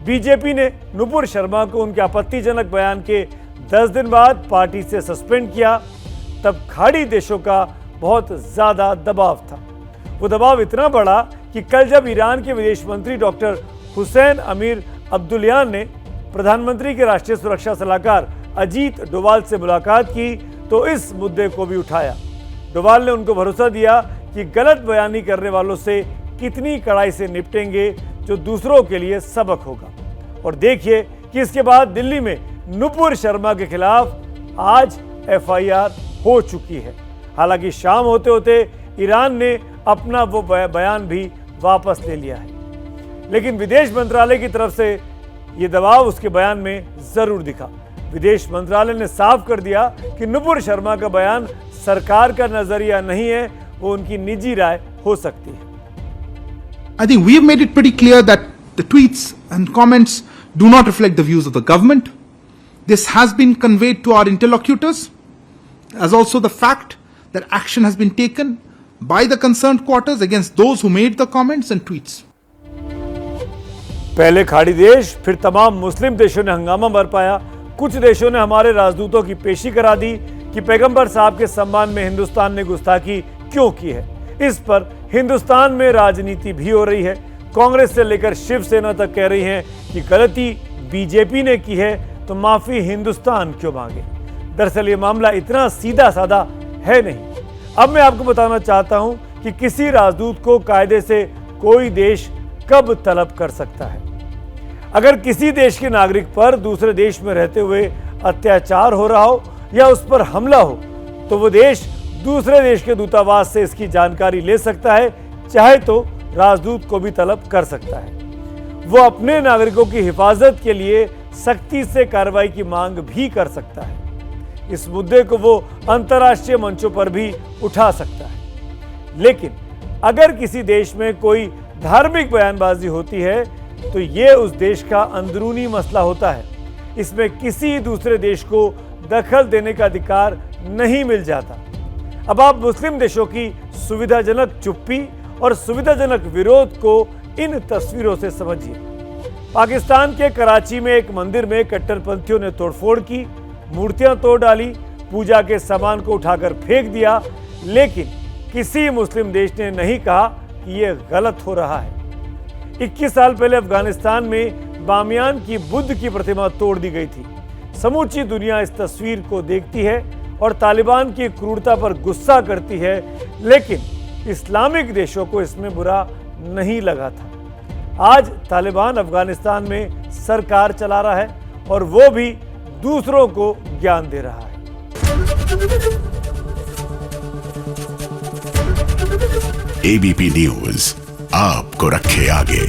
BJP ने नुपुर शर्मा को उनके आपत्तिजनक बयान के 10 दिन बाद पार्टी से सस्पेंड किया। तब खाड़ी देशों का बहुत ज्यादा दबाव था। वो दबाव इतना बढ़ा कि कल जब ईरान के विदेश मंत्री डॉक्टर हुसैन अमीर अब्दुल्लान ने प्रधानमंत्री के राष्ट्रीय सुरक्षा सलाहकार अजीत डोवाल से मुलाकात की तो इस मुद्दे को भी उठाया। डोवाल ने उनको भरोसा दिया कि गलत बयानी करने वालों से कितनी कड़ाई से निपटेंगे, जो दूसरों के लिए सबक होगा। और देखिए कि इसके बाद दिल्ली में नुपुर शर्मा के खिलाफ आज एफआईआर हो चुकी है। हालांकि शाम होते होते ईरान ने अपना वो बयान भी वापस ले लिया है, लेकिन विदेश मंत्रालय की तरफ से ये दबाव उसके बयान में जरूर दिखा। विदेश मंत्रालय ने साफ कर दिया कि नुपुर शर्मा का बयान सरकार का नजरिया नहीं है, वो उनकी निजी राय हो सकती है। I think we have made it pretty clear that the tweets and comments do not reflect the views of the government. This has been conveyed to our interlocutors, as also the fact that action has been taken by the concerned quarters against those who made the comments and tweets. पहले खाड़ी देश, फिर तमाम मुस्लिम देशों ने हंगामा बरपाया। कुछ देशों ने हमारे राजदूतों की पेशी करा दी कि पैगंबर साहब के सम्मान में हिंदुस्तान ने गुस्ताखी क्यों की है। इस पर हिंदुस्तान में राजनीति भी हो रही है। कांग्रेस से लेकर शिवसेना तक कह रही है कि गलती बीजेपी ने की है तो माफी हिंदुस्तान क्यों मांगे। दरअसल ये मामला इतना सीधा साधा है नहीं। अब मैं आपको बताना चाहता हूं कि किसी राजदूत को कायदे से कोई देश कब तलब कर सकता है। अगर किसी देश के नागरिक पर दूसरे देश में रहते हुए अत्याचार हो रहा हो या उस पर हमला हो, तो वो देश दूसरे देश के दूतावास से इसकी जानकारी ले सकता है, चाहे तो राजदूत को भी तलब कर सकता है। वो अपने नागरिकों की हिफाजत के लिए सख्ती से कार्रवाई की मांग भी कर सकता है। इस मुद्दे को वो अंतर्राष्ट्रीय मंचों पर भी उठा सकता है। लेकिन अगर किसी देश में कोई धार्मिक बयानबाजी होती है तो ये उस देश का अंदरूनी मसला होता है। इसमें किसी दूसरे देश को दखल देने का अधिकार नहीं मिल जाता। अब आप मुस्लिम देशों की सुविधाजनक चुप्पी और सुविधाजनक विरोध को इन तस्वीरों से समझिए। पाकिस्तान के कराची में एक मंदिर में कट्टरपंथियों ने तोड़फोड़ की, मूर्तियां तोड़ डाली, पूजा के सामान को उठाकर फेंक दिया, लेकिन किसी मुस्लिम देश ने नहीं कहा कि यह गलत हो रहा है। 21 साल पहले अफगानिस्तान में बामियान की बुद्ध की प्रतिमा तोड़ दी गई थी। समूची दुनिया इस तस्वीर को देखती है और तालिबान की क्रूरता पर गुस्सा करती है, लेकिन इस्लामिक देशों को इसमें बुरा नहीं लगा था। आज तालिबान अफगानिस्तान में सरकार चला रहा है और वो भी दूसरों को ज्ञान दे रहा है। एबीपी न्यूज आपको रखे आगे।